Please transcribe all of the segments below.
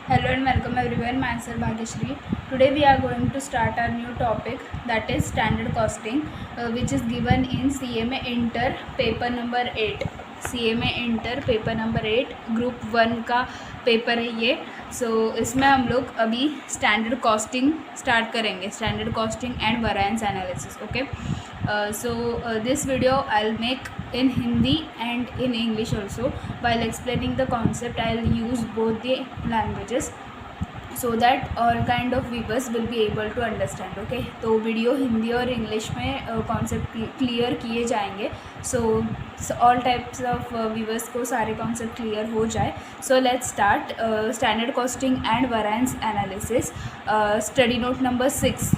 Hello and welcome everyone. Myself Bhagyashree. Today we are going to start our new topic, that is standard costing, which is given in CMA Inter paper number 8. CMA Inter paper number 8 group 1 का paper है ये. इसमें हम लोग अभी standard costing start करेंगे, standard costing and variance analysis. Okay, this video I'll make in Hindi and in English also. While explaining the concept, I'll use both the languages so that all kind of viewers will be able to understand. Okay, तो video Hindi और English में concept clear किए जाएंगे. So all types of viewers को सारे concept clear हो जाए. So let's start standard costing and variance analysis. Study note number 6,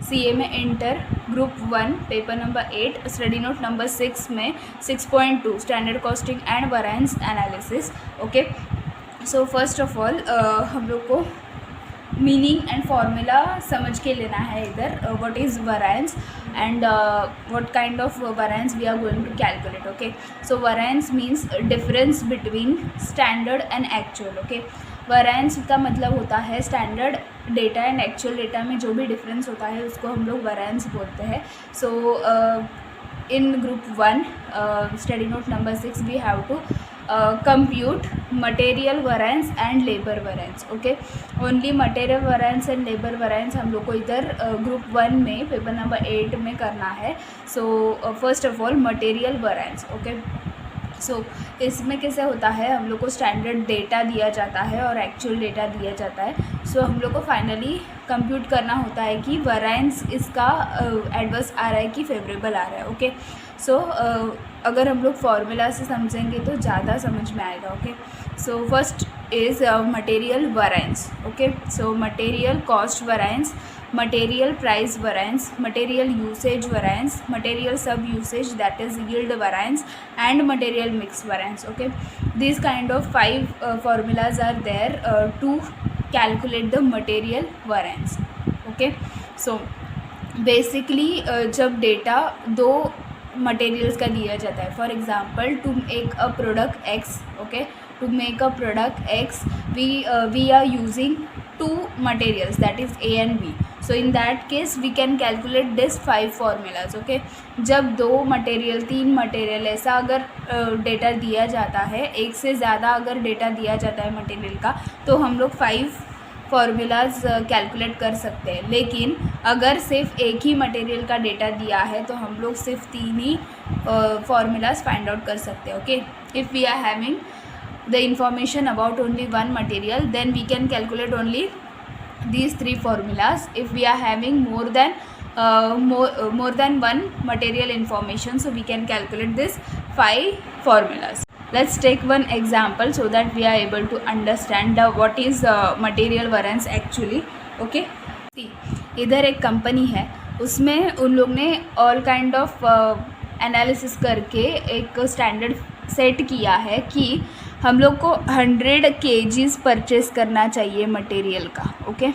CMA inter group 1 paper number 8 study note number 6 में 6.2 standard costing and variance analysis. Okay, so first of all हम लोग को meaning and formula समझ के लेना है इधर. What is variance and what kind of variance we are going to calculate. Okay, so variance means difference between standard and actual. Okay, variance का मतलब होता है standard data and actual data में जो भी डिफरेंस होता है उसको हम लोग वेरिएंस बोलते हैं. सो in group 1 study note number 6 we have to compute material variance and labor variance. okay, only material variance and labor variance हम लोग को इधर group 1 में पेपर नंबर 8 में करना है. so first of all material variance. okay, सो इसमें कैसे होता है, हम लोग को स्टैंडर्ड डेटा दिया जाता है और एक्चुअल डेटा दिया जाता है. सो हम लोग को फाइनली कंप्यूट करना होता है कि वेरिएंस इसका एडवर्स आ रहा है कि फेवरेबल आ रहा है. ओके, सो अगर हम लोग फार्मूला से समझेंगे तो ज़्यादा समझ में आएगा. Okay, so first is material variance. Okay, so material cost variance, material price variance, material usage variance, material sub usage that is yield variance, and material mix variance. okay, these kind of 5 formulas are there to calculate the material variance. okay, so basically जब data दो materials का दिया जाता है, for example to make a product X. Okay, to make a product X we are using two materials, that is A and B. so in that case we can calculate this 5 formulas. okay, जब दो material 3 material ऐसा अगर data दिया जाता है, एक से ज़्यादा अगर डेटा दिया जाता है मटेरियल का, तो हम लोग 5 फार्मूलाज कैलकुलेट कर सकते हैं. लेकिन अगर सिर्फ एक ही मटेरियल का डेटा दिया है तो हम लोग सिर्फ 3 ही फार्मूलाज फाइंड आउट कर सकते हैं. Okay, if we are having the information about only one material, then we can calculate only these 3 formulas. if we are having more than one material information, so we can calculate this 5 formulas. Let's take one example so that we are able to understand what is material variance actually. okay, see, इधर एक company है, उसमें उन लोग ने all kind of analysis करके एक standard set किया है कि हम लोग को 100 kgs परचेज़ करना चाहिए मटेरियल का. ओके,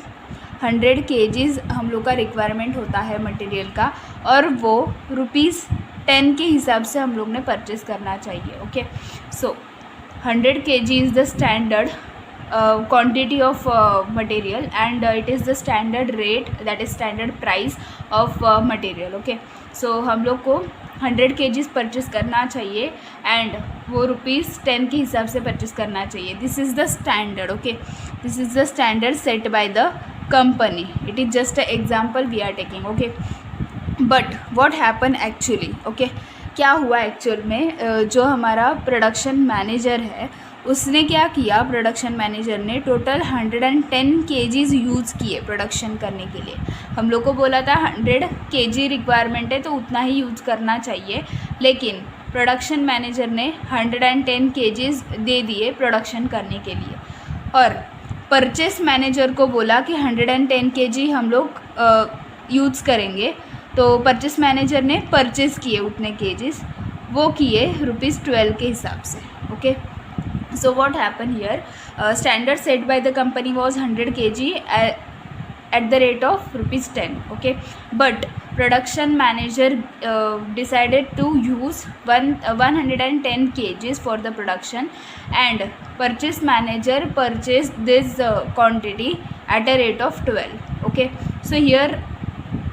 100 kgs हम लोग का रिक्वायरमेंट होता है मटेरियल का, और वो ₹10 के हिसाब से हम लोग ने परचेज़ करना चाहिए. Okay, so 100 kg is the standard quantity of material and it is the standard rate, that is standard price of material. okay, so हम लोग को 100 kgs परचेज़ करना चाहिए एंड वो ₹10 के हिसाब से परचेज़ करना चाहिए. This is the standard. Okay, this is the standard set by the company. It is just a example we are taking. Okay, but what happen actually. Okay, क्या हुआ एक्चुअल में, जो हमारा प्रोडक्शन मैनेजर है उसने क्या किया, प्रोडक्शन मैनेजर ने टोटल 110 kgs यूज़ किए प्रोडक्शन करने के लिए. हम लोग को बोला था 100 kg रिक्वायरमेंट है तो उतना ही यूज़ करना चाहिए, लेकिन प्रोडक्शन मैनेजर ने 110 kgs दे दिए प्रोडक्शन करने के लिए, और परचेस मैनेजर को बोला कि 110 kg हम लोग यूज़ करेंगे. तो परचेस मैनेजर ने परचेज़ किए उतने kgs, वो किए ₹12 के हिसाब से. Okay, so what happened here, standard set by the company was 100 kg at the rate of ₹10. okay, but production manager decided to use 110 kgs for the production, and purchase manager purchased this quantity at a rate of 12. okay, so here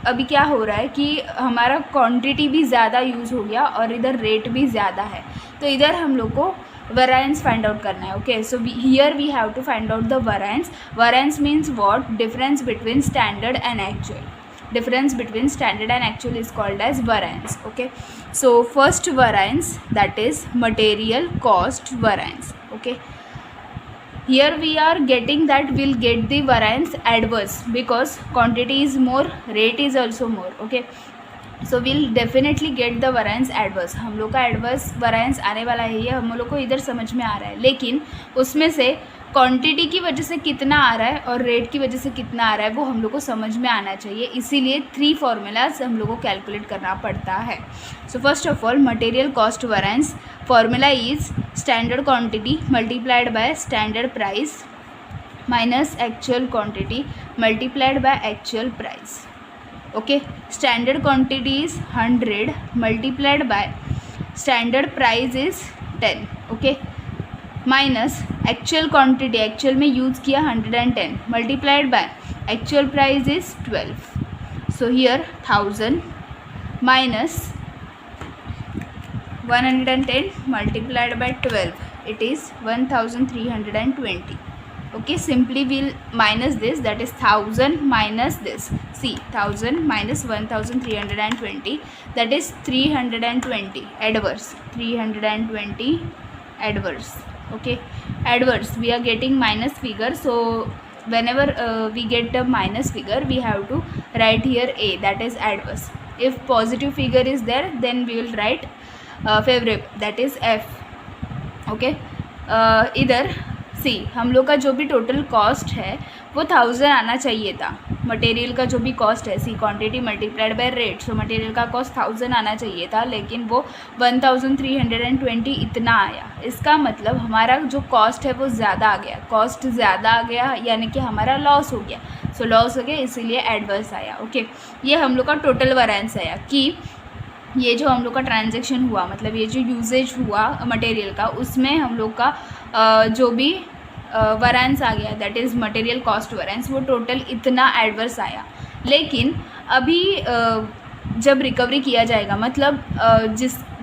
अभी क्या हो रहा है कि हमारा quantity भी ज़्यादा use हो गया और इधर रेट भी ज़्यादा है, तो इधर हम लोग को वेरिएंस फाइंड आउट करना है. Okay, so here we have to find out the variance. Variance means what? Difference between standard and actual. Difference between standard and actual is called as variance. Okay, so first variance, that is material cost variance. Okay, here we are getting that we'll get the variance adverse because quantity is more, rate is also more. Okay, so we'll definitely get the variance adverse. हम लोग का adverse variance आने वाला है, ये हम लोग को इधर समझ में आ रहा है, लेकिन उसमें से क्वांटिटी की वजह से कितना आ रहा है और रेट की वजह से कितना आ रहा है वो हम लोग को समझ में आना चाहिए. इसीलिए 3 फॉर्मूलाज हम लोग को कैलकुलेट करना पड़ता है. So first of all, material cost variance formula is standard quantity multiplied by standard price minus actual quantity multiplied by actual price. Okay, standard quantity is 100 multiplied by standard price is 10. Okay, minus actual quantity, actual में use किया 110 multiplied by actual price is 12. So here 1000 minus 110 multiplied by 12, it is 1320. okay, simply we'll minus this, that is 1000 minus this. See, 1000 minus 1320, that is 320 adverse. 320 adverse. Okay, adverse, we are getting minus figure, so whenever we get a minus figure we have to write here a, that is adverse. If positive figure is there then we will write favorable, that is f. okay, इधर सी हम लोग का जो भी total cost है वो 1000 आना चाहिए था. मटेरियल का जो भी कॉस्ट है, see quantity multiplied by rate, so material का कॉस्ट 1000 आना चाहिए था, लेकिन वो 1320 इतना आया. इसका मतलब हमारा जो कॉस्ट है वो ज़्यादा आ गया. कॉस्ट ज़्यादा आ गया यानी कि हमारा लॉस हो गया. सो लॉस हो गया, इसीलिए एडवर्स आया. ओके, ये हम लोग का टोटल वेरिएंस आया कि ये जो हम लोग का ट्रांजैक्शन हुआ, मतलब ये जो यूजेज हुआ मटेरियल का, उसमें हम लोग का जो भी वेरिएंस आ गया, that is material cost variance, वो टोटल इतना एडवर्स आया. लेकिन अभी जब रिकवरी किया जाएगा, मतलब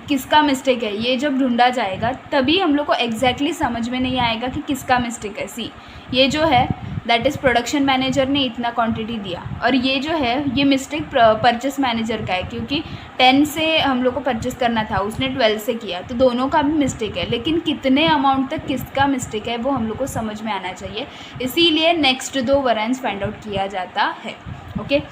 किसका मिस्टेक है ये जब ढूंढा जाएगा, तभी हम लोग को एग्जैक्टली समझ में नहीं आएगा कि किसका मिस्टेक है. सी, ये जो है दैट इज़ प्रोडक्शन मैनेजर ने इतना क्वांटिटी दिया, और ये जो है ये मिस्टेक परचेस मैनेजर का है, क्योंकि 10 से हम लोग को परचेस करना था, उसने 12 से किया, तो दोनों का भी मिस्टेक है. लेकिन कितने अमाउंट तक किसका मिस्टेक है वो हम लोग को समझ में आना चाहिए, इसीलिए नेक्स्ट 2 वेरिएंस फाइंड आउट किया जाता है. Okay,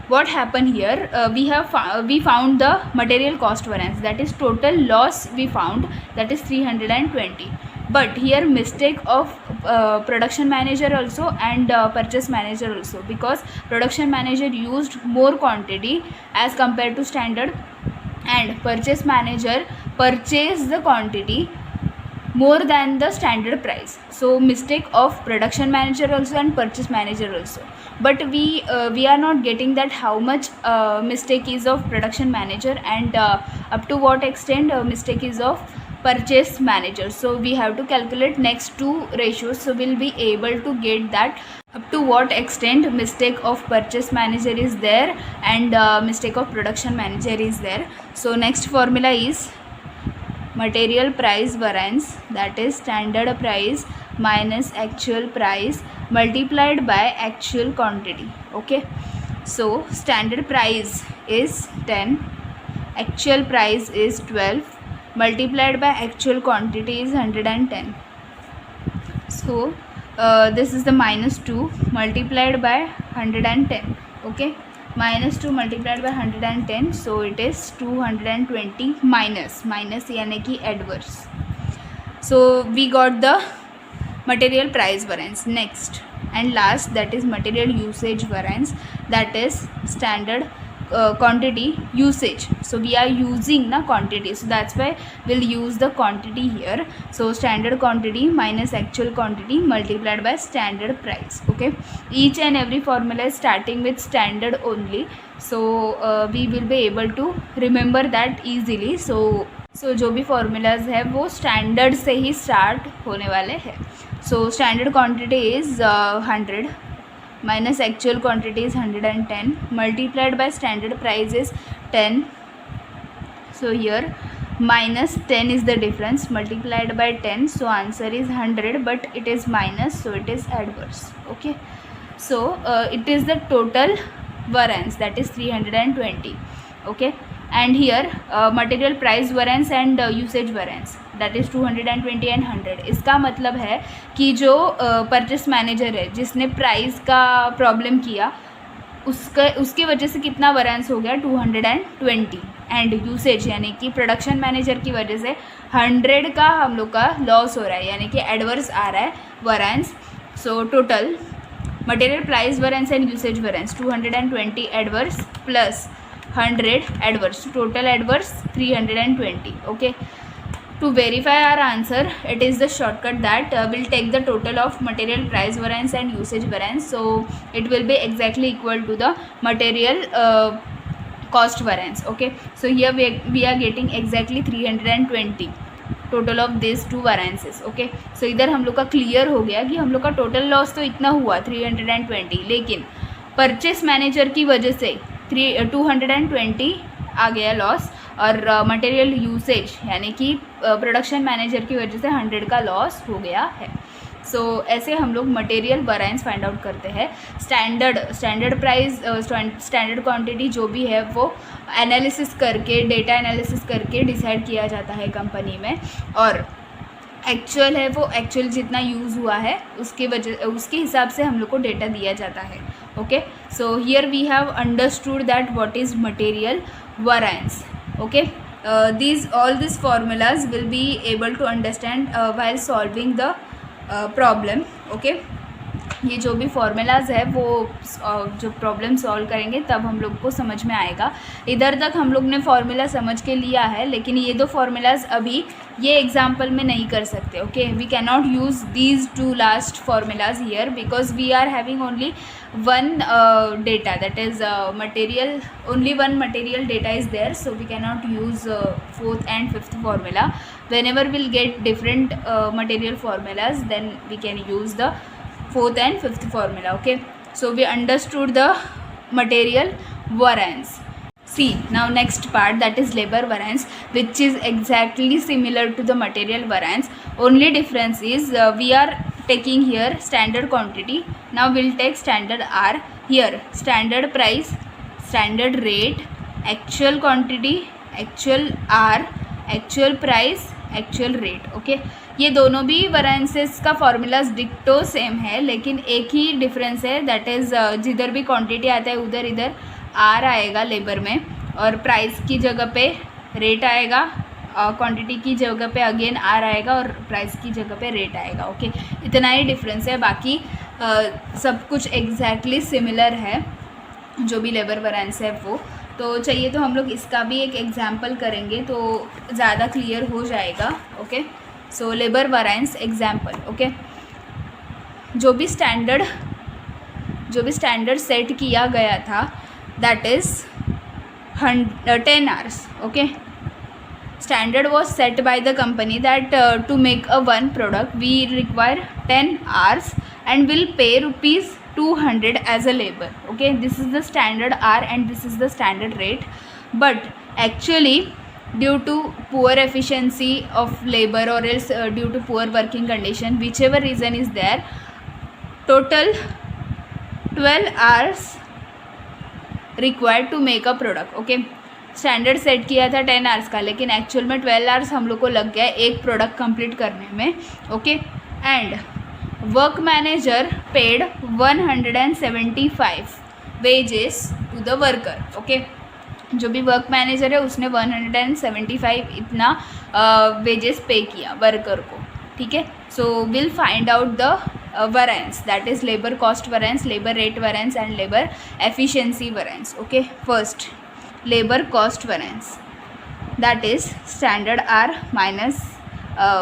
what happened here, we found the material cost variance, that is total loss we found, that is 320. But here mistake of production manager also and purchase manager also, because production manager used more quantity as compared to standard, and purchase manager purchased the quantity more than the standard price. So mistake of production manager also and purchase manager also. But we are not getting that how much mistake is of production manager and up to what extent mistake is of purchase manager. So we have to calculate next 2 ratios, so we'll be able to get that up to what extent mistake of purchase manager is there and mistake of production manager is there. So next formula is material price variance, that is standard price minus actual price multiplied by actual quantity. Okay, so standard price is 10, actual price is 12, multiplied by actual quantity is 110. So this is the minus 2 multiplied by 110. Okay, minus 2 multiplied by 110, so it is 220 minus यानी कि adverse. So we got the material price variance. Next and last, that is material usage variance, that is standard quantity usage. So we are using na quantity, so that's why we'll use the quantity here. So standard quantity minus actual quantity multiplied by standard price. Okay, each and every formula is starting with standard only, so we will be able to remember that easily. So जो भी formulas है वो standard से ही start होने वाले हैं. So standard quantity is 100 minus actual quantity is 110 multiplied by standard price is 10. So here minus 10 is the difference multiplied by 10, so answer is 100, but it is minus, so it is adverse. Okay, so it is the total variance, that is 320. Okay, and here material price variance and usage variance, that is 220 and 100. इसका मतलब है कि जो purchase manager है जिसने price का problem किया उसके वजह से कितना वैरेंस हो गया 220, एंड यूसेज यानी कि प्रोडक्शन मैनेजर की वजह से 100 का हम लोग का लॉस हो रहा है, यानी कि एडवर्स आ रहा है variance. So total material price variance and usage variance 220 adverse plus 100 adverse, total adverse 320. Okay, to verify our answer, it is the shortcut that will take the total of material price variance and usage variance, so it will be exactly equal to the material cost variance. Okay, so here we are getting exactly 320 total of these two variances. Okay, so इधर हम लोग का clear हो गया कि हम लोग का टोटल लॉस तो इतना हुआ 320, लेकिन परचेस मैनेजर की वजह से 220 आ गया लॉस, और मटेरियल यूसेज यानी कि प्रोडक्शन मैनेजर की वजह से 100 का लॉस हो गया है. सो ऐसे हम लोग मटेरियल वैरेंस फाइंड आउट करते हैं. स्टैंडर्ड प्राइस स्टैंडर्ड क्वांटिटी जो भी है वो एनालिसिस करके, डेटा एनालिसिस करके डिसाइड किया जाता है कंपनी में, और एक्चुअल है वो एक्चुअल जितना यूज़ हुआ है उसके हिसाब से हम लोग को डेटा दिया जाता है. Okay, so here we have understood that what is material variance. Okay, all these formulas will be able to understand while solving the problem. Okay, ये जो भी फार्मूलाज है वो जो प्रॉब्लम सॉल्व करेंगे तब हम लोग को समझ में आएगा. इधर तक हम लोग ने फार्मूला समझ के लिया है, लेकिन ये दो फार्मूलाज अभी ये एग्जाम्पल में नहीं कर सकते. Okay, we can not use these two last formulas here because we are having only one data, that is material, only one material data is there, so we cannot use fourth and fifth formula. Whenever we'll get different material formulas, then we can use the fourth and fifth formula. Okay, so we understood the material variance. See, now next part, that is labor variance, which is exactly similar to the material variance. Only difference is we are taking here standard quantity. Now we'll take standard R. Here standard price, standard rate, actual quantity, actual R, actual price, actual rate. Okay, ये दोनों भी वैरेंसेस का formulas डिक्टो same है, लेकिन एक ही difference है, that is जिधर भी क्वांटिटी आता है उधर इधर आर आएगा लेबर में, और प्राइस की जगह पे रेट आएगा, क्वांटिटी की जगह पे अगेन आर आएगा, और प्राइस की जगह पे रेट आएगा. ओके, इतना ही डिफरेंस है, बाकी सब कुछ एग्जैक्टली सिमिलर है जो भी लेबर वैरेंस है वो. तो चाहिए तो हम लोग इसका भी एक एग्जाम्पल करेंगे तो ज़्यादा क्लियर हो जाएगा. Okay, so labour variance example. Okay, जो भी स्टैंडर्ड सेट किया गया था that is 10 hours. Okay, standard was set by the company that to make a one product we require 10 hours and will pay rupees 200 as a labor. Okay, this is the standard hour and this is the standard rate, but actually due to poor efficiency of labor or else due to poor working condition, whichever reason is there, total 12 hours required to make a product. Okay, standard set किया था 10 hours का, लेकिन actual में 12 hours हम लोग को लग गया एक प्रोडक्ट कंप्लीट करने में. Okay, and work manager paid 175 wages to the worker. Okay, जो भी वर्क मैनेजर है उसने 175 इतना वेजेस पे किया वर्कर को. ठीक है, so will find out the variance, that is labor cost variance, labor rate variance and labor efficiency variance. Okay, first labor cost variance, that is standard R minus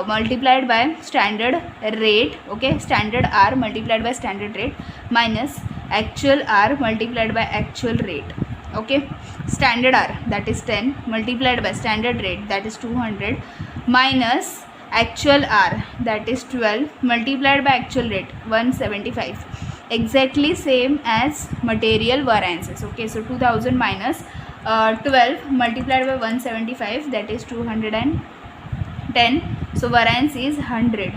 multiplied by standard rate. Okay, standard R multiplied by standard rate minus actual R multiplied by actual rate. Okay, standard R, that is 10, multiplied by standard rate, that is 200, minus actual R, that is 12, multiplied by actual rate, 175. Exactly same as material variances. Okay, so 2000 minus 12 multiplied by 175, that is 210. So variance is 100,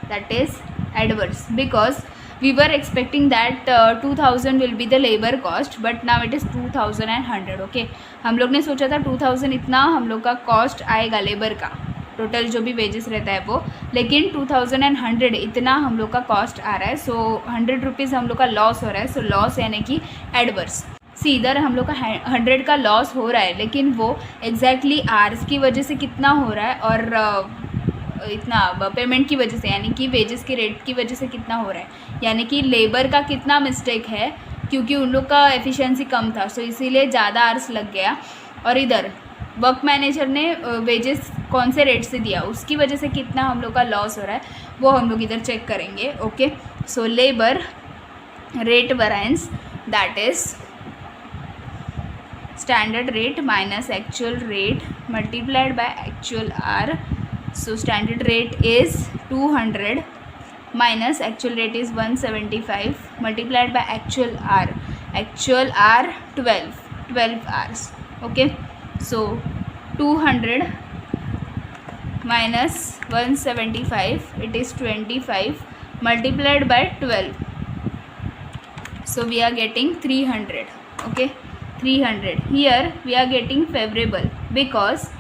that is adverse, because we were expecting that 2000 will be the labor cost, but now it is 2100. Okay, हम लोग ने सोचा था 2000 इतना हम लोग का cost आएगा लेबर का, टोटल जो भी वेजेस रहता है वो, लेकिन 2100 इतना हम लोग का कॉस्ट आ रहा है. सो 100 रुपीज़ हम लोग का लॉस हो रहा है. सो लॉस यानी कि एडवर्स. सी इधर हम लोग का 100 का लॉस हो रहा है, लेकिन वो एग्जैक्टली आर्स की वजह से कितना हो रहा है और इतना पेमेंट की वजह से यानी कि वेजेस के रेट की वजह से कितना हो रहा है, यानी कि लेबर का कितना मिस्टेक है, क्योंकि उन लोग का एफिशिएंसी कम था, सो इसीलिए ज़्यादा आर्स लग गया. और इधर वर्क मैनेजर ने वेजेस कौन से रेट से दिया, उसकी वजह से कितना हम लोग का लॉस हो रहा है, वो हम लोग इधर चेक करेंगे. Okay, so labour rate variance, that is standard rate minus actual rate multiplied by actual R. So standard rate is 200 minus actual rate is 175 multiplied by actual R. Actual R 12 hours. Okay, so 200 minus 175, it is 25 multiplied by 12. So we are getting 300. Okay, 300. Here we are getting favorable because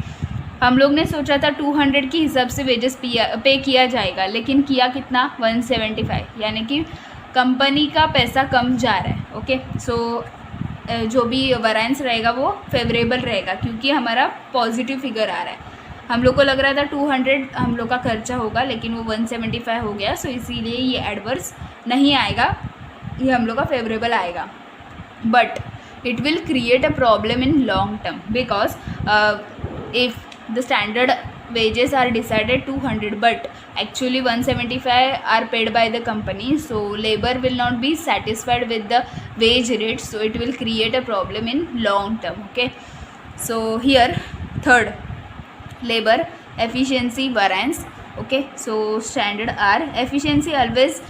हम लोग ने सोचा था 200 के हिसाब से wages पे किया जाएगा, लेकिन किया कितना 175, यानी कि कंपनी का पैसा कम जा रहा है. ओके, सो जो भी वैरिएंस रहेगा वो फेवरेबल रहेगा, क्योंकि हमारा पॉजिटिव फिगर आ रहा है. हम लोग को लग रहा था 200 हम लोग का खर्चा होगा, लेकिन वो 175 हो गया. सो इसीलिए ये एडवर्स नहीं आएगा, ये हम लोग का फेवरेबल आएगा. But it will create a problem in long term because if the standard wages are decided 200 but actually 175 are paid by the company, so labor will not be satisfied with the wage rate, so it will create a problem in long term. Okay, so here third, labor efficiency variance. Okay, so standard R efficiency always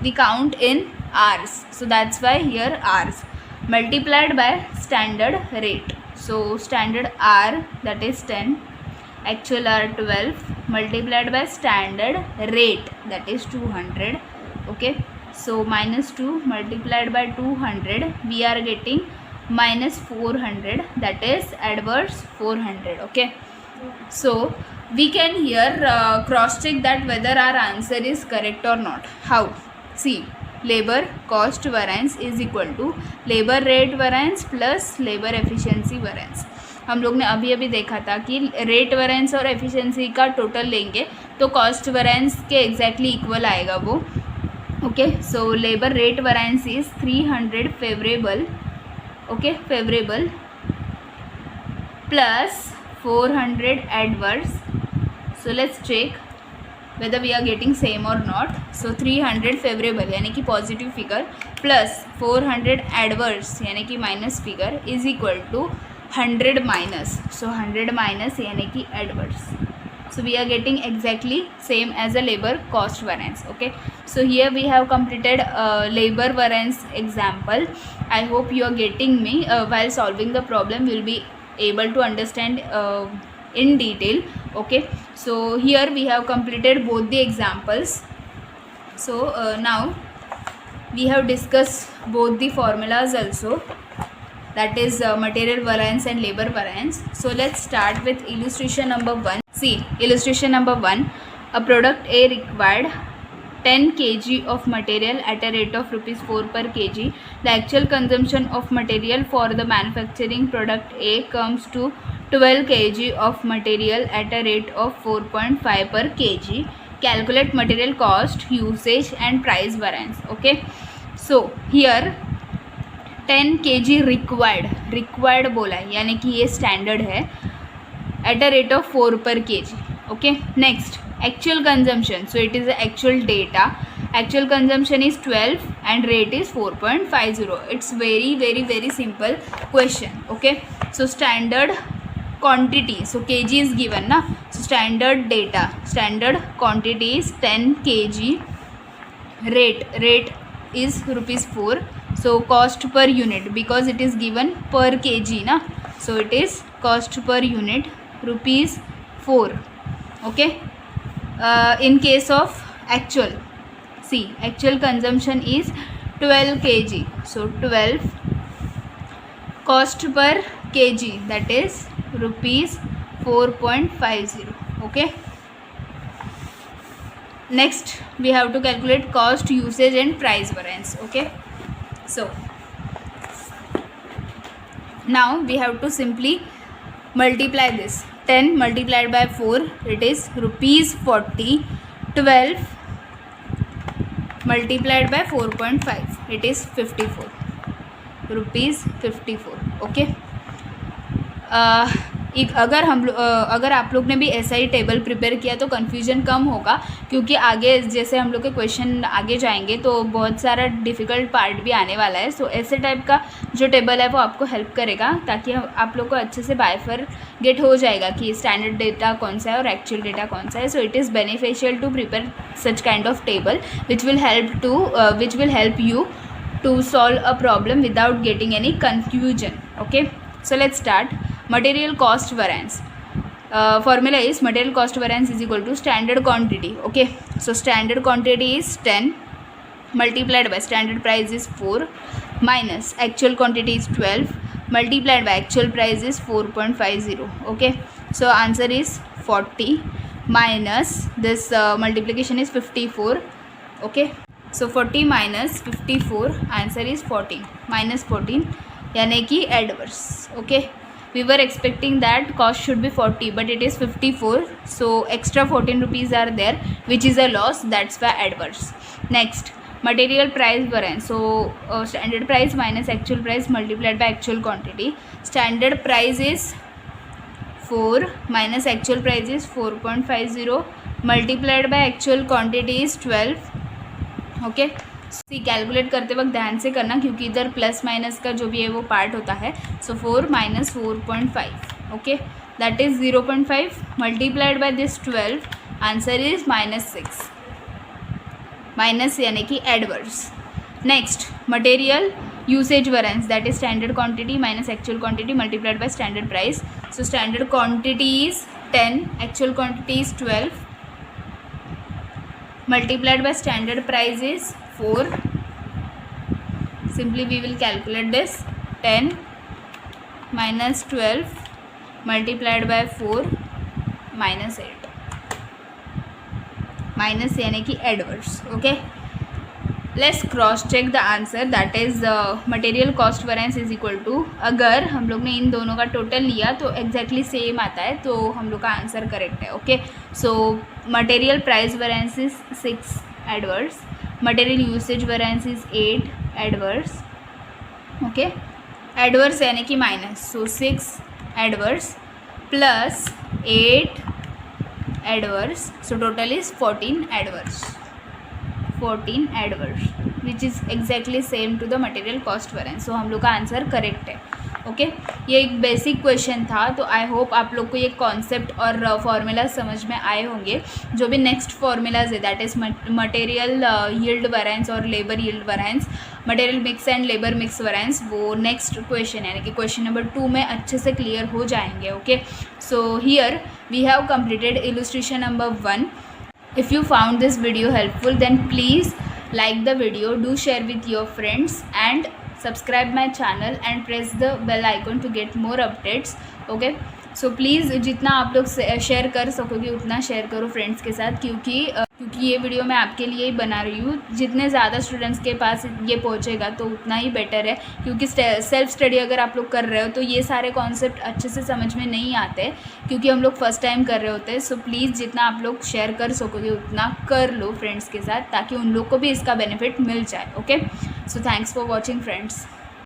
we count in hours, so that's why here hours multiplied by standard rate. So standard R, that is 10, actual R 12 multiplied by standard rate, that is 200. Okay, so minus 2 multiplied by 200, we are getting minus 400, that is adverse 400. Okay, so we can here cross check that whether our answer is correct or not. How? See, labour cost variance is equal to labour rate variance plus labour efficiency variance. हम लोग ने अभी अभी देखा था कि rate variance और efficiency का टोटल लेंगे तो कॉस्ट वेरिएंस के एग्जैक्टली इक्वल आएगा वो. Okay, so labour rate variance is 300 favourable. Okay, favourable plus 400 adverse. So let's check whether we are getting same or not. So 300 favorable यानी कि positive figure plus 400 adverse यानी कि minus figure is equal to 100 minus. So 100 minus यानी कि adverse. So we are getting exactly same as a labor cost variance. Okay, so here we have completed labor variance example. I hope you are getting me. While solving the problem you will be able to understand in detail. Okay, so here we have completed both the examples. So now we have discussed both the formulas also, that is material variance and labor variance. So let's start with illustration number 1. See, illustration number 1, a product A required 10 kg of material at a rate of rupees 4 per kg. The actual consumption of material for the manufacturing product A comes to 12 kg of material at a rate of 4.5 per kg. calculate material cost, usage and price variance. Okay, so here 10 kg required बोला है, यानी कि ये standard है at a rate of 4 per kg. Okay, next actual consumption, so it is the actual data. Actual consumption is 12 and rate is 4.50. It's very simple question. Okay, so standard quantity, so kg is given na, so standard data, standard quantity is 10 kg, rate is rupees 4, so cost per unit, because it is given per kg na, so it is cost per unit rupees 4. Okay, in case of actual, see actual consumption is 12 kg, so 12 cost per kg, that is rupees 4.50. Okay, next we have to calculate cost, usage and price variance. Okay, so now we have to simply multiply this. 10 multiplied by 4, it is rupees 40. 12 multiplied by 4.5, it is 54 rupees 54. Okay, अगर आप लोग ने भी ऐसा ही table prepare किया तो confusion कम होगा, क्योंकि आगे जैसे हम लोग के क्वेश्चन आगे जाएंगे तो बहुत सारा डिफ़िकल्ट पार्ट भी आने वाला है. सो ऐसे टाइप का जो टेबल है वो आपको हेल्प करेगा, ताकि आप लोग को अच्छे से बाइफरगेट हो जाएगा कि स्टैंडर्ड डेटा कौन सा है और एक्चुअल डेटा कौन सा है. So it is beneficial to prepare such kind of table which will help you to solve a problem without getting any confusion. Okay, so let's start. Material cost variance, formula is material cost variance is equal to standard quantity. Okay, so standard quantity is 10 multiplied by standard price is 4 minus actual quantity is 12 multiplied by actual price is 4.50. Okay, so answer is 40 minus this multiplication is 54. Okay, so 40 minus 54, answer is 14, minus 14, यानी कि adverse. Okay, we were expecting that cost should be 40 but it is 54, so extra 14 rupees are there, which is a loss, that's why adverse. Next, material price variance, so standard price minus actual price multiplied by actual quantity. Standard price is 4 minus actual price is 4.50 multiplied by actual quantity is 12. Okay, see calculate करते वक्त ध्यान से करना, क्योंकि इधर plus minus का जो भी है वो पार्ट होता है. सो 4 minus 4.5, okay, that is 0.5 multiplied by this 12, answer is -6, minus यानी कि adverse. Next, material usage variance, that is standard quantity minus actual quantity multiplied by standard price. So standard quantity is 10, actual quantity is 12 multiplied by standard price is 4. Simply we will calculate this. 10 minus 12 multiplied by 4 minus 8, minus यानी कि adverse. Okay, let's cross check the answer, that is material cost variance is equal to, अगर हम लोग ने इन दोनों का total लिया तो एग्जैक्टली सेम आता है, तो हम लोग का आंसर करेक्ट है. Okay, so material price variance is 6 adverse, material usage variance is 8 adverse. Okay, adverse यानी कि minus, so 6 adverse plus 8 adverse, so total is 14 adverse, 14 adverse, which is exactly same to the material cost variance. So हम लोग का answer correct है. Okay, ये एक basic question था, तो आई होप आप लोग को ये कॉन्सेप्ट और फॉर्मूला समझ में आए होंगे. जो भी नेक्स्ट फॉर्मूलाज है, that is material yield variance और labour yield variance, material mix and labour mix variance, वो नेक्स्ट क्वेश्चन यानी कि क्वेश्चन नंबर 2 में अच्छे से क्लियर हो जाएंगे. Okay, so here we have completed illustration number 1. If you found this video helpful, then please like the video, do share with your friends and subscribe my channel and press the bell icon to get more updates. Okay, so please जितना आप लोग share कर सकोगे उतना share करो friends के साथ, क्योंकि ये वीडियो मैं आपके लिए ही बना रही हूँ। जितने ज़्यादा स्टूडेंट्स के पास ये पहुँचेगा तो उतना ही बेटर है, क्योंकि सेल्फ स्टडी अगर आप लोग कर रहे हो तो ये सारे कॉन्सेप्ट अच्छे से समझ में नहीं आते, क्योंकि हम लोग फर्स्ट टाइम कर रहे होते हैं। सो प्लीज़ जितना आप लोग शेयर कर सकोगे उतना कर लो फ्रेंड्स के साथ, ताकि उन लोग को भी इसका बेनिफिट मिल जाए। Okay, so thanks for watching friends.